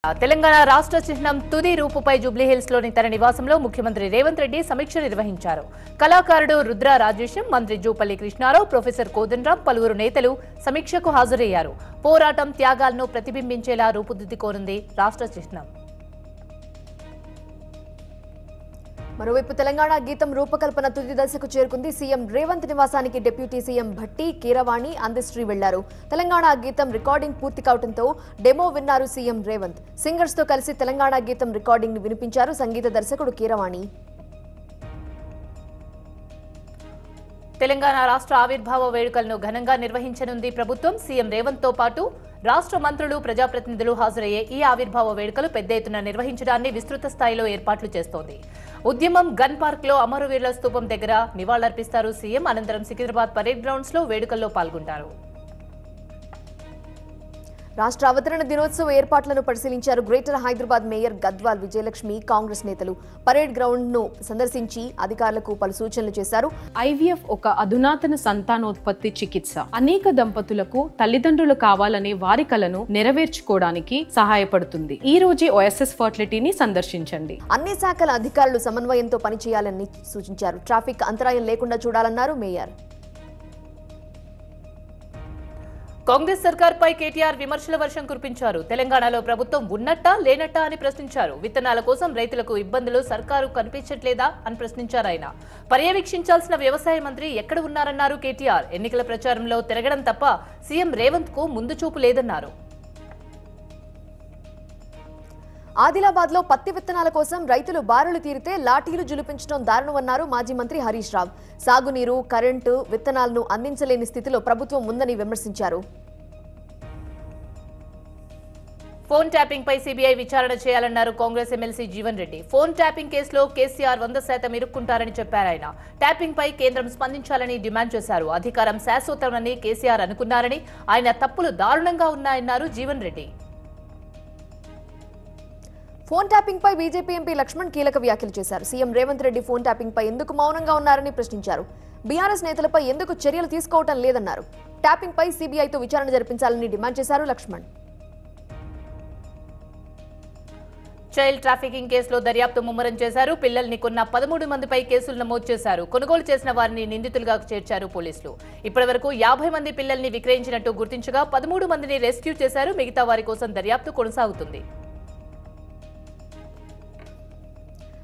తెలంగాణ రాష్ట్ర చిహ్నం తుది రూపుపై జూబ్లీహిల్స్ లోని తన నివాసంలో ముఖ్యమంత్రి రేవంత్ రెడ్డి సమీక్ష నిర్వహించారు. కళాకారుడు రుద్ర రాజేశం, మంత్రి జూపల్లి కృష్ణారావు, ప్రొఫెసర్ కోదండరాం, పలువురు నేతలు సమీక్షకు హాజరయ్యారు. పోరాటం త్యాగాలను ప్రతిబింబించేలా రూపుదిద్దుకోనుంది రాష్ట్ర చిహ్నం. మరోవైపు తెలంగాణ గీతం రూపకల్పన తుది దశకు చేరుకుంది. సీఎం రేవంత్ నివాసానికి డిప్యూటీ సీఎం భట్టి, కీరవాణి, అందశ్రీ వెళ్లారు. తెలంగాణ గీతం రికార్డింగ్ పూర్తి కావడంతో డెమో విన్నారు సీఎం రేవంత్. సింగర్స్ తో కలిసి తెలంగాణ గీతం రికార్డింగ్ ని వినిపించారు సంగీత దర్శకుడు కీరవాణి. తెలంగాణ రాష్ట్ర ఆవిర్భావ వేడుకలను ఘనంగా నిర్వహించనుంది ప్రభుత్వం. సీఎం రేవంత్ తో పాటు రాష్ట్ర మంత్రులు, ప్రజాప్రతినిధులు హాజరయ్యే ఈ ఆవిర్భావ వేడుకలు పెద్ద ఎత్తున నిర్వహించడాన్ని విస్తృత స్థాయిలో ఏర్పాట్లు చేస్తోంది. ఉద్యమం గన్ పార్క్ లో అమరవీరుల స్తూపం దగ్గర నివాళులర్పిస్తారు సీఎం. అనంతరం సికింద్రాబాద్ పరేడ్ గ్రౌండ్స్ లో వేడుకల్లో పాల్గొంటారు. రాష్ట్ర అవతరణ దినోత్సవ ఏర్పాట్లను పరిశీలించారు గ్రేటర్ హైదరాబాద్ మేయర్ గద్వాల్ విజయలక్ష్మి. కాంగ్రెస్ నేతలు పరేడ్ గ్రౌండ్ ను సందర్శించి అధికారులకు పలు సూచనలు చేశారు. ఐవీఎఫ్ ఒక అధునాతన సంతానోత్పత్తి చికిత్స. అనేక దంపతులకు తల్లిదండ్రులు కావాలనే వారి కలను నెరవేర్చుకోవడానికి సహాయపడుతుంది. ఈ రోజే ఓఎస్ఎస్ ఫర్టిలిటీని సందర్శించండి. అన్ని శాఖల అధికారులు సమన్వయంతో పనిచేయాలని సూచించారు. ట్రాఫిక్ అంతరాయం లేకుండా చూడాలన్నారు మేయర్. కాంగ్రెస్ సర్కార్పై కేటీఆర్ విమర్శల వర్షం కురిపించారు. తెలంగాణలో ప్రభుత్వం ఉన్నట్టా లేనట్టా అని ప్రశ్నించారు. విత్తనాల కోసం రైతులకు ఇబ్బందులు సర్కారు కనిపించట్లేదా అని ప్రశ్నించారు ఆయన. పర్యవేక్షించాల్సిన వ్యవసాయ మంత్రి ఎక్కడ ఉన్నారన్నారు కేటీఆర్. ఎన్నికల ప్రచారంలో తిరగడం తప్ప సీఎం రేవంత్ కు ముందు చూపు లేదన్నారు. ఆదిలాబాద్ లో పత్తి విత్తనాల కోసం రైతులు బారులు తీరితే లాఠీలు జులిపించడం దారుణమన్నారు మాజీ మంత్రి హరీష్ రావు. సాగునీరు, కరెంటు, విత్తనాలను అందించలేని స్థితిలో ప్రభుత్వం ఉందని విమర్శించారు. ఫోన్ ట్యాపింగ్ పై సీబీఐ విచారణ చేయాలన్నారు Congress MLC Jeevan Reddy. Phone tapping కేసులో కేసీఆర్ 100% ఇరుక్కుంటారని చెప్పారు ఆయన. ట్యాపింగ్ పై కేంద్రం స్పందించాలని డిమాండ్ చేశారు. అధికారం శాశ్వతమని కేసీఆర్ అనుకున్నారని, ఆయన తప్పులు దారుణంగా ఉన్నాయన్నారు జీవన్ రెడ్డి. ఫోన్ ట్యాపింగ్ పై బీజేపీ ఎంపీ లక్ష్మణ్ కీలక వ్యాఖ్యలు చేశారు. CM Revanth Reddy phone tapping పై ఎందుకు మౌనంగా ఉన్నారని ప్రశ్నించారు. బీఆర్ఎస్ నేతలపై ఎందుకు చర్యలు తీసుకోవటం లేదన్నారు. ట్యాపింగ్ పై సీబీఐతో విచారణ జరిపించాలని డిమాండ్ చేశారు లక్ష్మణ్. చైల్డ్ ట్రాఫికింగ్ కేసులో దర్యాప్తు ముమ్మరం చేశారు. పిల్లల్ని కొన్న 13 మందిపై కేసులు నమోదు చేశారు. కొనుగోలు చేసిన వారిని నిందితులుగా చేర్చారు పోలీసులు. ఇప్పటివరకు 50 మంది పిల్లల్ని విక్రయించినట్టు గుర్తించగా 13 మందిని రెస్క్యూ చేశారు. మిగతా వారి కోసం దర్యాప్తు కొనసాగుతుంది.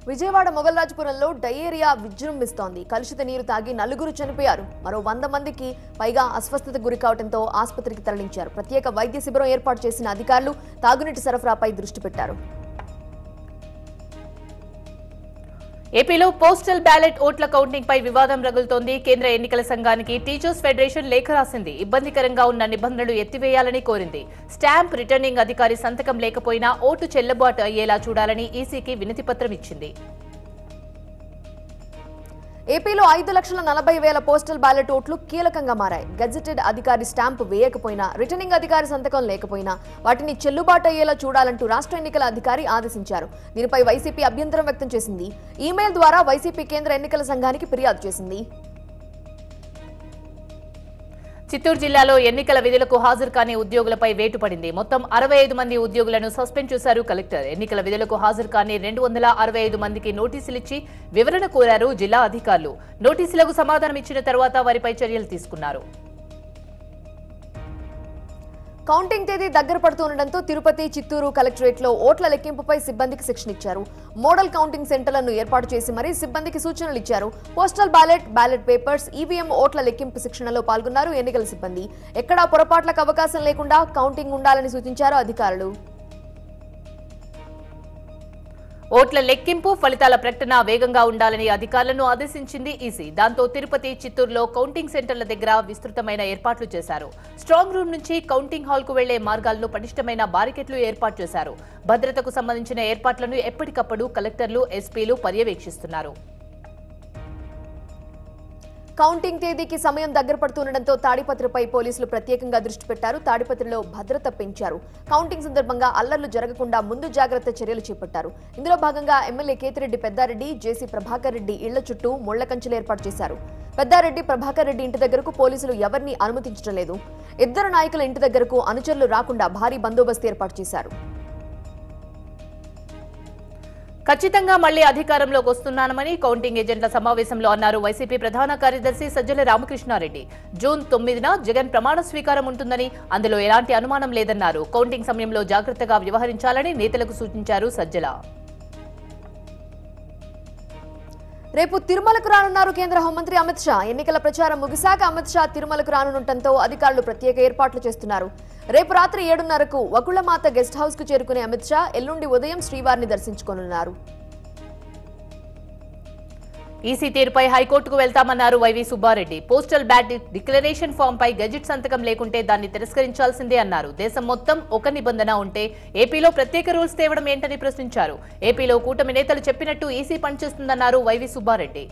విజయవాడ మొగల్రాజపురంలో డయేరియా విజృంభిస్తోంది. కలుషిత నీరు తాగి 4 చనిపోయారు. మరో 100 మందికి పైగా అస్వస్థతకు గురి కావడంతో ఆసుపత్రికి తరలించారు. ప్రత్యేక వైద్య శిబిరం ఏర్పాటు చేసిన అధికారులు తాగునీటి సరఫరాపై దృష్టి పెట్టారు. ఏపీలో పోస్టల్ బ్యాలెట్ ఓట్ల కౌంటింగ్ పై వివాదం రగులుతోంది. కేంద్ర ఎన్నికల సంఘానికి టీచర్స్ ఫెడరేషన్ లేఖ రాసింది. ఇబ్బందికరంగా ఉన్న నిబంధనలు ఎత్తివేయాలని కోరింది. స్టాంప్ రిటర్నింగ్ అధికారి సంతకం లేకపోయినా ఓటు చెల్లుబాటు అయ్యేలా చూడాలని ఈసీకి వినతిపత్రం ఇచ్చింది. ఏపీలో 5,40,000 పోస్టల్ బ్యాలెట్ ఓట్లు కీలకంగా మారాయి. గెజెటెడ్ అధికారి స్టాంపు వేయకపోయినా, రిటర్నింగ్ అధికారి సంతకం లేకపోయినా వాటిని చెల్లుబాటు అయ్యేలా చూడాలంటూ రాష్ట్ర ఎన్నికల అధికారి ఆదేశించారు. దీనిపై వైసీపీ అభ్యంతరం వ్యక్తం చేసింది. ఈమెయిల్ ద్వారా వైసీపీ కేంద్ర ఎన్నికల సంఘానికి ఫిర్యాదు చేసింది. చిత్తూరు జిల్లాలో ఎన్నికల విధులకు హాజరు కాని ఉద్యోగులపై వేటు పడింది. మొత్తం 65 మంది ఉద్యోగులను సస్పెండ్ చేశారు కలెక్టర్. ఎన్నికల విధులకు హాజరు కాని 265 మందికి నోటీసులిచ్చి వివరణ కోరారు జిల్లా అధికారులు. నోటీసులకు సమాధానం ఇచ్చిన తర్వాత వారిపై చర్యలు తీసుకున్నారు. కౌంటింగ్ తేదీ దగ్గర పడుతుండటంతో తిరుపతి, చిత్తూరు కలెక్టరేట్లో ఓట్ల లెక్కింపుపై సిబ్బందికి శిక్షణ ఇచ్చారు. మోడల్ కౌంటింగ్ సెంటర్లను ఏర్పాటు చేసి మరీ సిబ్బందికి సూచనలు ఇచ్చారు. పోస్టల్ బ్యాలెట్ పేపర్స్, ఈవీఎం ఓట్ల లెక్కింపు శిక్షణలో పాల్గొన్నారు ఎన్నికల సిబ్బంది. ఎక్కడా పొరపాట్లకు అవకాశం లేకుండా కౌంటింగ్ ఉండాలని సూచించారు అధికారులు. ఓట్ల లెక్కింపు, ఫలితాల ప్రకటన వేగంగా ఉండాలని అధికారులను ఆదేశించింది ఈసీ. దాంతో తిరుపతి, చిత్తూరులో కౌంటింగ్ సెంటర్ల దగ్గర విస్తృతమైన ఏర్పాట్లు చేశారు. స్ట్రాంగ్ రూమ్ నుంచి కౌంటింగ్ హాల్ కు వెళ్లే మార్గాలను పటిష్టమైన బారికెట్లు ఏర్పాటు చేశారు. భద్రతకు సంబంధించిన ఏర్పాట్లను ఎప్పటికప్పుడు కలెక్టర్లు, ఎస్పీలు పర్యవేక్షిస్తున్నారు. కౌంటింగ్ తేదీకి సమయం దగ్గర పడుతుండటంతో తాడిపత్రిపై పోలీసులు ప్రత్యేకంగా దృష్టి పెట్టారు. తాడిపత్రిలో భద్రత పెంచారు. కౌంటింగ్ సందర్భంగా అల్లర్లు జరగకుండా ముందు జాగ్రత్త చర్యలు చేపట్టారు. ఇందులో భాగంగా ఎమ్మెల్యే కేతిరెడ్డి పెద్దారెడ్డి, జేసీ ప్రభాకర్ రెడ్డి ఇళ్ల చుట్టూ ముళ్ల కంచెలు ఏర్పాటు చేశారు. పెద్దారెడ్డి, ప్రభాకర్ రెడ్డి ఇంటి దగ్గరకు పోలీసులు ఎవరిని అనుమతించడం లేదు. ఇద్దరు నాయకుల ఇంటి దగ్గరకు అనుచరులు రాకుండా భారీ బందోబస్తు ఏర్పాటు చేశారు. ఖచ్చితంగా మళ్లీ అధికారంలోకి వస్తున్నామని కౌంటింగ్ ఏజెంట్ల సమావేశంలో అన్నారు వైసీపీ ప్రధాన కార్యదర్శి సజ్జల రామకృష్ణారెడ్డి. జూన్ 9న జగన్ ప్రమాణ స్వీకారం ఉంటుందని, అందులో ఎలాంటి అనుమానం లేదన్నారు. కౌంటింగ్ సమయంలో జాగ్రత్తగా వ్యవహరించాలని నేతలకు సూచించారు సజ్జల. రేపు తిరుమలకు రానున్నారు కేంద్ర హోంమంత్రి అమిత్ షా. ఎన్నికల ప్రచారం ముగిశాక అమిత్ షా తిరుమలకు రానుండటంతో అధికారులు ప్రత్యేక ఏర్పాట్లు చేస్తున్నారు. రేపు రాత్రి 7:30కు వకుళమాత గెస్ట్ హౌస్ కు చేరుకునే అమిత్ షా ఎల్లుండి ఉదయం శ్రీవారిని దర్శించుకోనున్నారు. ఈసీ తీరుపై హైకోర్టుకు వెళ్తామన్నారు YV Subba Reddy. Postal ballot declaration form పై గెజిట్ సంతకం లేకుంటే దాన్ని తిరస్కరించాల్సిందే అన్నారు. దేశం మొత్తం ఒక నిబంధన ఉంటే ఏపీలో ప్రత్యేక రూల్స్ తేవడం ఏంటని ప్రశ్నించారు. ఏపీలో కూటమి నేతలు చెప్పినట్టు ఈసీ పనిచేస్తుందన్నారు వైవి సుబ్బారెడ్డి.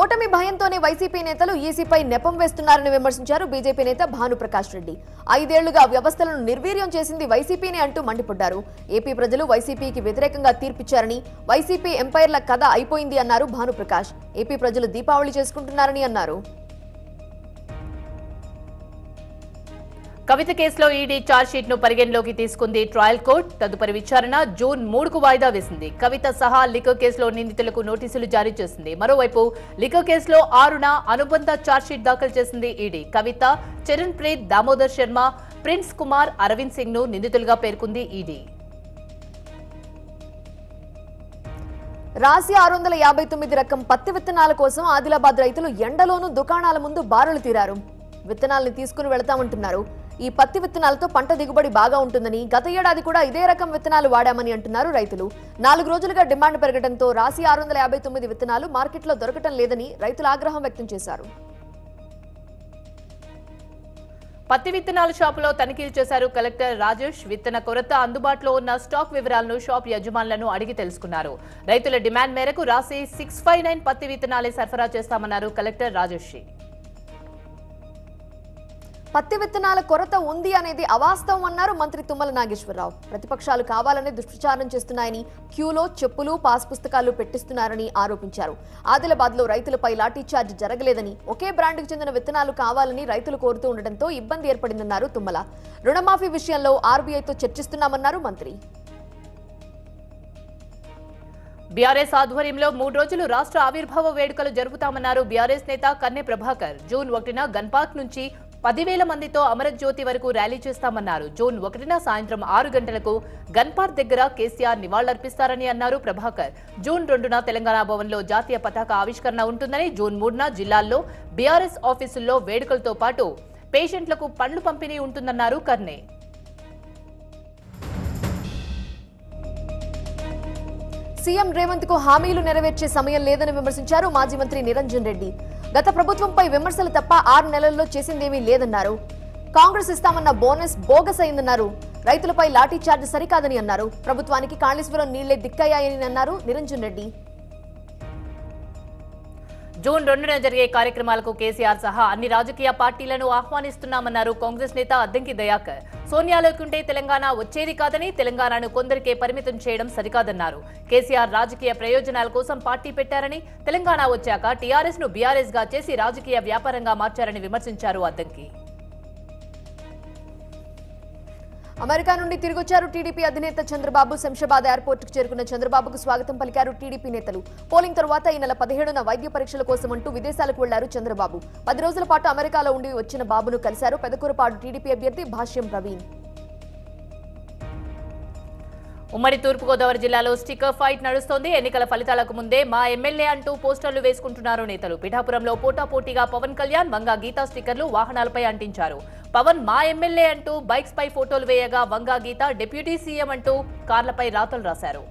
ఓటమి భయంతోనే వైసీపీ నేతలు ఈసీపై నెపం వేస్తున్నారని విమర్శించారు బీజేపీ నేత భానుప్రకాష్ రెడ్డి. 5 ఏళ్లుగా వ్యవస్థలను నిర్వీర్యం చేసింది వైసీపీనే అంటూ మండిపడ్డారు. ఏపీ ప్రజలు వైసీపీకి వ్యతిరేకంగా తీర్పిచ్చారని, వైసీపీ ఎంపైర్ల కథ అయిపోయింది అన్నారు భానుప్రకాష్. ఏపీ ప్రజలు దీపావళి చేసుకుంటున్నారని అన్నారు. కవిత కేసులో ఈడీ ఛార్జ్షీట్ ను పరిగణలోకి తీసుకుంది ట్రయల్ కోర్టు. తదుపరి విచారణ జూన్ 3కు వాయిదా వేసింది. కవిత సహా లిక్కర్ కేసులో నిందితులకు నోటీసులు జారీ చేసింది. మరోవైపు లిక్కర్ కేసులో 6న అనుబంధ ఛార్జ్షీట్ దాఖలు చేసింది ఈడీ. కవిత, చరణ్ ప్రీత్, దామోదర్ శర్మ, ప్రిన్స్ కుమార్, అరవింద్ సింగ్ ను నిందితులుగా పేర్కొంది ఈడీ. రాశి 659 రకం పత్తి విత్తనాల కోసం ఆదిలాబాద్ రైతులు ఎండలోనూ దుకాణాల ముందు బారులు తీరారు. విత్తనాల్ని తీసుకుని వెళతామంటున్నారు. ఈ పత్తి విత్తనాలతో పంట దిగుబడి బాగా ఉంటుందని, గత ఏడాది కూడా ఇదే రకం విత్తనాలు వాడామని అంటున్నారు రైతులు. 4 రోజులుగా డిమాండ్ పెరగడంతో రాశి 659 విత్తనాలు మార్కెట్లో దొరకటం లేదని రైతులు ఆగ్రహం వ్యక్తం చేశారు. పత్తి విత్తనాల షాపులో తనిఖీలు చేశారు కలెక్టర్ రాజేష్. విత్తన కొరత, అందుబాటులో ఉన్న స్టాక్ వివరాలను షాప్ యజమానులను అడిగి తెలుసుకున్నారు. రైతుల డిమాండ్ మేరకు రాశి 659 పత్తి విత్తనాలే సరఫరా చేస్తామన్నారు కలెక్టర్ రాజేష్. పత్తి విత్తనాల కొరత ఉంది అనేది అవాస్తవం అన్నారు మంత్రి తుమ్మల నాగేశ్వరరావు. ప్రతిపక్షాలు కావాలనే దుష్ప్రచారం చేస్తున్నాయని, క్యూలో చెప్పులు, పాస్ పుస్తకాలు పెట్టిస్తున్నారని ఆరోపించారు. ఆదిలాబాద్ లో రైతులపై లాఠీచార్జ్ జరగలేదని, ఒకే బ్రాండ్కు చెందిన విత్తనాలు కావాలని రైతులు కోరుతూ ఉండటంతో ఇబ్బంది ఏర్పడిందన్నారు తుమ్మల. రుణమాఫీ విషయంలో ఆర్బీఐతో చర్చిస్తున్నామన్నారు మంత్రి. బీఆర్ఎస్ ఆధ్వర్యంలో 3 రోజులు రాష్ట్ర ఆవిర్భావ వేడుకలు జరుపుతామన్నారు బీఆర్ఎస్ నేత కన్నె ప్రభాకర్. జూన్ 1న గన్పార్క్ నుంచి 10,000 మందితో అమరజ్యోతి వరకు ర్యాలీ చేస్తామన్నారు. జూన్ 1న సాయంత్రం 6 గంటలకు గన్పార్క్ దగ్గర కేసీఆర్ నివాళులర్పిస్తారని అన్నారు ప్రభాకర్. జూన్ 2న తెలంగాణ భవన్లో జాతీయ పతాక ఆవిష్కరణ ఉంటుందని, జూన్ 3న జిల్లాల్లో బీఆర్ఎస్ ఆఫీసుల్లో వేడుకలతో పాటు పేషెంట్లకు పండ్లు పంపిణీ ఉంటుందన్నారు కర్నే. సీఎం రేవంత్ కు హామీలు నెరవేర్చే సమయం లేదని విమర్శించారు మాజీ మంత్రి నిరంజన్ రెడ్డి. గత ప్రభుత్వంపై విమర్శలు తప్ప 6 నెలల్లో చేసిందేమీ లేదన్నారు. కాంగ్రెస్ ఇస్తామన్న బోనస్ బోగస్ అయిందన్నారు. రైతులపై లాఠీ చార్జ్ సరికాదని అన్నారు. ప్రభుత్వానికి కాళేశ్వరం నీళ్లే దిక్కయ్యాయని అన్నారు నిరంజన్ రెడ్డి. జూన్ 2న జరిగే కార్యక్రమాలకు కేసీఆర్ సహా అన్ని రాజకీయ పార్టీలను ఆహ్వానిస్తున్నామన్నారు కాంగ్రెస్ నేత అద్దంకి దయాకర్. సోనియా లేకుంటే తెలంగాణ వచ్చేది కాదని, తెలంగాణను కొందరికే పరిమితం చేయడం సరికాదన్నారు. కేసీఆర్ రాజకీయ ప్రయోజనాల కోసం పార్టీ పెట్టారని, తెలంగాణ వచ్చాక టీఆర్ఎస్ ను బీఆర్ఎస్ గా చేసి రాజకీయ వ్యాపారంగా మార్చారని విమర్శించారు అద్దంకి. అమెరికా నుండి తిరిగొచ్చారు టీడీపీ అధినేత చంద్రబాబు. శంషాబాద్ ఎయిర్పోర్టుకు చేరుకున్న చంద్రబాబుకు స్వాగతం పలికారు టీడీపీ నేతలు. పోలింగ్ తరువాత ఈ నెల 17న వైద్య పరీక్షల కోసం అంటూ విదేశాలకు వెళ్లారు చంద్రబాబు. 10 రోజుల పాటు అమెరికాలో ఉండి వచ్చిన బాబును కలిశారు పెదకూరపాడు టీడీపీ అభ్యర్థి భాష్యం ప్రవీణ్. ఉమ్మడి తూర్పుగోదావరి జిల్లాలో స్టిక్కర్ ఫైట్ నడుస్తోంది. ఎన్నికల ఫలితాలకు ముందే మా ఎమ్మెల్యే అంటూ పోస్టర్లు వేసుకుంటున్నారు నేతలు. పిఠాపురంలో పోటాపోటీగా పవన్ కళ్యాణ్, వంగా గీతా స్టిక్కర్లు వాహనాలపై అంటించారు. పవన్ మా ఎమ్మెల్యే అంటూ బైక్స్ పై ఫోటోలు వేయగా, వంగా గీత డిప్యూటీ సీఎం అంటూ కార్లపై రాతలు రాశారు.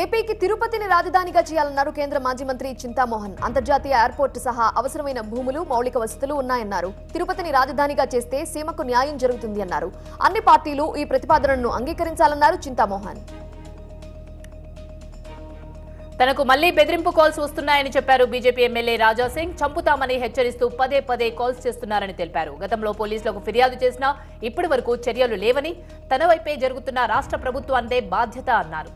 ఏపీకి తిరుపతిని రాజధానిగా చేయాలన్నారు కేంద్ర మాజీ మంత్రి చింతామోహన్. అంతర్జాతీయ ఎయిర్పోర్టు సహా అవసరమైన భూములు, మౌలిక వసతులు ఉన్నాయన్నారు. తిరుపతిని రాజధానిగా చేస్తే సీమకు న్యాయం జరుగుతుంది అన్నారు. అన్ని పార్టీలు ఈ ప్రతిపాదనను అంగీకరించాలన్నారు చింతామోహన్. తనకు మళ్లీ బెదిరింపు కాల్స్ వస్తున్నాయని చెప్పారు బీజేపీ ఎమ్మెల్యే రాజాసింగ్. చంపుతామని హెచ్చరిస్తూ పదే పదే కాల్స్ చేస్తున్నారని తెలిపారు. గతంలో పోలీసులకు ఫిర్యాదు చేసినా ఇప్పటి వరకు చర్యలు లేవని, తన వైపే జరుగుతున్న రాష్ట్ర ప్రభుత్వాన్నే బాధ్యత అన్నారు.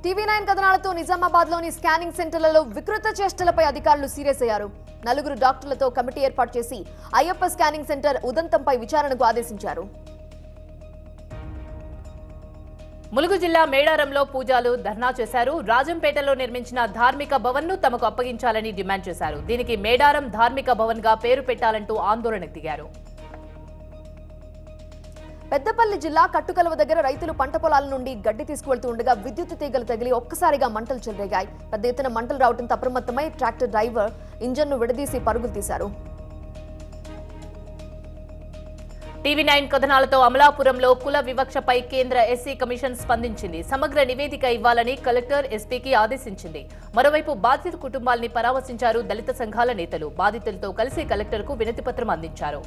టీవీ9 కథనాలతో నిజామాబాద్ లోని స్కానింగ్ సెంటర్లలో వికృత చేష్టలపై అధికారులు సీరియస్ అయ్యారు. 9 డాక్టర్లతో కమిటీ ఏర్పాటు చేసి అయ్యప్ప స్కానింగ్ సెంటర్ ఉదంతంపై విచారణకు ఆదేశించారు. ములుగు జిల్లా మేడారంలో పూజాలు ధర్నా చేశారు. రాజంపేటలో నిర్మించిన ధార్మిక భవన్ ను తమకు అప్పగించాలని డిమాండ్ చేశారు. దీనికి మేడారం ధార్మిక భవన్ గా పేరు పెట్టాలంటూ ఆందోళనకు దిగారు. పెద్దపల్లి జిల్లా కట్టుకలవ దగ్గర రైతులు పంట పొలాల నుండి గడ్డి తీసుకువెళ్తూ ఉండగా విద్యుత్ తీగలు తగిలి ఒక్కసారిగా మంటలు చెలరేగాయి. పెద్ద ఎత్తున మంటలు రావడంతో అప్రమత్తమై ట్రాక్టర్ డ్రైవర్ ఇంజన్ను విడదీసి పరుగులు తీశారు. టీవీ9 కథనాలతో అమలాపురంలో కుల వివక్షపై కేంద్ర ఎస్సీ కమిషన్ స్పందించింది. సమగ్ర నివేదిక ఇవ్వాలని కలెక్టర్ ఎస్పీకి ఆదేశించింది. మరోవైపు బాధిత కుటుంబాల్ని పరామర్శించారు దళిత సంఘాల నేతలు. బాధితులతో కలిసి కలెక్టర్కు వినతిపత్రం అందించారు.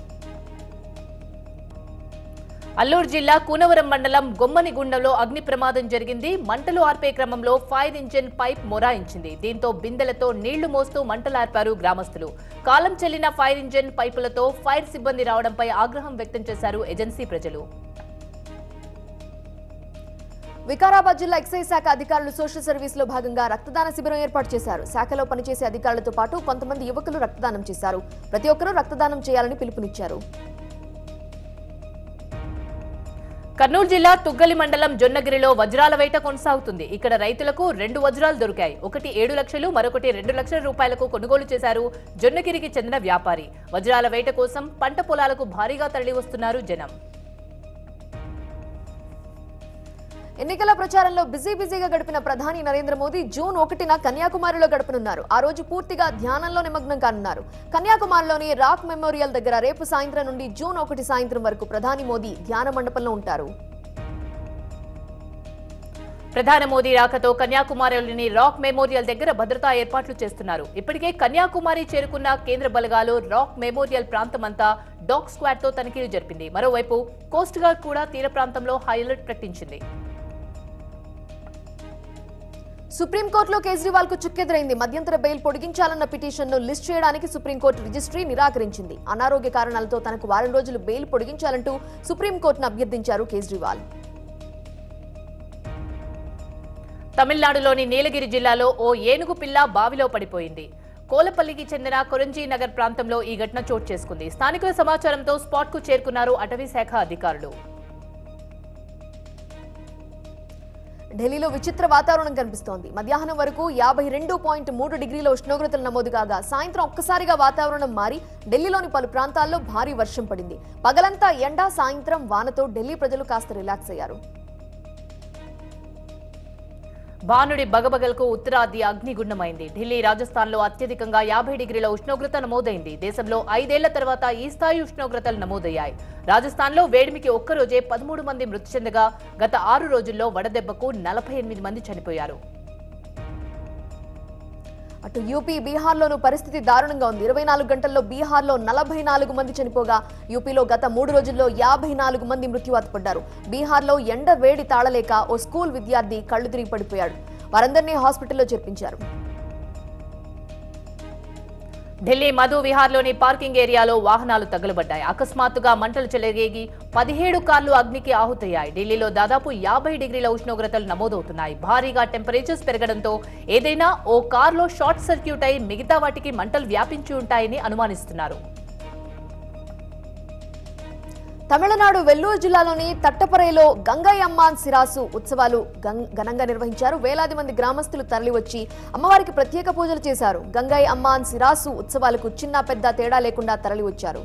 అల్లూరు జిల్లా కూనవరం మండలం గొమ్మనిగుండంలో అగ్ని ప్రమాదం జరిగింది. మంటలు ఆర్పే క్రమంలో ఫైర్ ఇంజిన్ పైప్ మొరాయించింది. దీంతో బిందెలతో నీళ్లు మోస్తూ మంటలార్పారు గ్రామస్తులు. కాలం చెల్లిన ఫైర్ ఇంజిన్ పైపులతో ఫైర్ సిబ్బంది రావడంపై ఆగ్రహం వ్యక్తం చేశారు ఏజెన్సీ ప్రజలు. వికారాబాద్ జిల్లా ఎక్సైజ్ శాఖ అధికారులు సోషల్ సర్వీస్ లో భాగంగా రక్తదాన శిబిరం ఏర్పాటు చేశారు. శాఖలో పనిచేసే అధికారులతో పాటు కొంతమంది యువకులు రక్తదానం చేశారు. ప్రతి ఒక్కరూ రక్తదానం చేయాలని పిలుపునిచ్చారు. కర్నూలు జిల్లా తుగ్గలి మండలం జొన్నగిరిలో వజ్రాల వేట కొనసాగుతుంది. ఇక్కడ రైతులకు 2 వజ్రాలు దొరికాయి. ఒకటి 7 లక్షలు, మరొకటి 2 లక్షల రూపాయలకు కొనుగోలు చేశారు జొన్నగిరికి చెందిన వ్యాపారి. వజ్రాల వేట కోసం పంట పొలాలకు భారీగా తరలివస్తున్నారు జనం. ఎన్నికల ప్రచారంలో బిజీగా గడిపిన ప్రధాని నరేంద్ర మోదీ జూన్ 1న కన్యాకుమారిలో గడపనున్నారు. ఆ రోజు పూర్తిగా ధ్యానంలో నిమగ్నం కానున్నారు. కన్యాకుమారిలోని రాక్ మెమోరియల్ దగ్గర రేపు సాయంత్రం నుండి జూన్ 1 సాయంత్రం వరకు ప్రధాని మోదీ ధ్యాన మండపంలో ఉంటారు. ప్రధాని మోదీ రాకతో కన్యాకుమారిలోని రాక్ మెమోరియల్ దగ్గర భద్రతా ఏర్పాట్లు చేస్తున్నారు. ఇప్పటికే కన్యాకుమారి చేరుకున్న కేంద్ర బలగాలు రాక్ మెమోరియల్ ప్రాంతమంతా డాగ్ స్క్వాడ్ తో తనిఖీలు జరిపింది. మరోవైపు కోస్ట్ గార్డ్ కూడా తీర ప్రాంతంలో హై అలర్ట్ ప్రకటించింది. సుప్రీంకోర్టులో కేజ్రీవాల్ కు చుక్కెదురైంది. మధ్యంతర బెయిల్ పొడిగించాలన్న పిటిషన్ను లిస్ట్ చేయడానికి సుప్రీంకోర్టు రిజిస్ట్రీ నిరాకరించింది. అనారోగ్య కారణాలతో తనకు వారం రోజులు బెయిల్ పొడిగించాలంటూ సుప్రీంకోర్టును అభ్యర్థించారు కేజ్రీవాల్. తమిళనాడులోని నీలగిరి జిల్లాలో ఓ ఏనుగు పిల్ల బావిలో పడిపోయింది. కోలపల్లికి చెందిన కొరంజీ నగర్ ప్రాంతంలో ఈ ఘటన చోటు చేసుకుంది. స్థానికుల సమాచారంతో స్పాట్ కు చేరుకున్నారు అటవీ శాఖ అధికారులు. ఢిల్లీలో విచిత్ర వాతావరణం కనిపిస్తోంది. మధ్యాహ్నం వరకు 52.3 డిగ్రీల ఉష్ణోగ్రతలు నమోదు కాగా సాయంత్రం ఒక్కసారిగా వాతావరణం మారి ఢిల్లీలోని పలు ప్రాంతాల్లో భారీ వర్షం పడింది. పగలంతా ఎండ, సాయంత్రం వానతో ఢిల్లీ ప్రజలు కాస్త రిలాక్స్ అయ్యారు. భానుడి బగబగలకు ఉత్తరాది అగ్నిగుండమైంది. ఢిల్లీ, రాజస్థాన్లో అత్యధికంగా 50 డిగ్రీల ఉష్ణోగ్రత నమోదైంది. దేశంలో 5 ఏళ్ల తర్వాత ఈ స్థాయి ఉష్ణోగ్రతలు నమోదయ్యాయి. రాజస్థాన్లో వేడిమికి ఒక్కరోజే 13 మంది మృతి చెందగా గత 6 రోజుల్లో వడదెబ్బకు 48 మంది చనిపోయారు. అటు యూపీ, బీహార్లోనూ పరిస్థితి దారుణంగా ఉంది. 24 గంటల్లో బీహార్లో 44 మంది చనిపోగా యూపీలో గత 3 రోజుల్లో 54 మంది మృత్యువాత పడ్డారు. బీహార్లో ఎండ వేడి తాళలేక ఓ స్కూల్ విద్యార్థి కళ్లు తిరిగి పడిపోయాడు. వారందరినీ హాస్పిటల్లో చేర్పించారు. ఢిల్లీ మధు విహార్లోని పార్కింగ్ ఏరియాలో వాహనాలు తగులబడ్డాయి. అకస్మాత్తుగా మంటలు చెలరేగి 17 కార్లు అగ్నికి ఆహుతయ్యాయి. ఢిల్లీలో దాదాపు 50 డిగ్రీల ఉష్ణోగ్రతలు నమోదవుతున్నాయి. భారీగా టెంపరేచర్స్ పెరగడంతో ఏదైనా ఓ కార్లో షార్ట్ సర్క్యూట్ అయి మిగతా వాటికి మంటలు వ్యాపించి ఉంటాయని అనుమానిస్తున్నారు. తమిళనాడు వెల్లూరు జిల్లాలోని తట్టపరైలో గంగై అమ్మాన్ సిరాసు ఉత్సవాలు ఘనంగా నిర్వహించారు. వేలాది మంది గ్రామస్తులు తరలివచ్చి అమ్మవారికి ప్రత్యేక పూజలు చేశారు. గంగై అమ్మాన్ సిరాసు ఉత్సవాలకు చిన్న పెద్ద తేడా లేకుండా తరలివచ్చారు.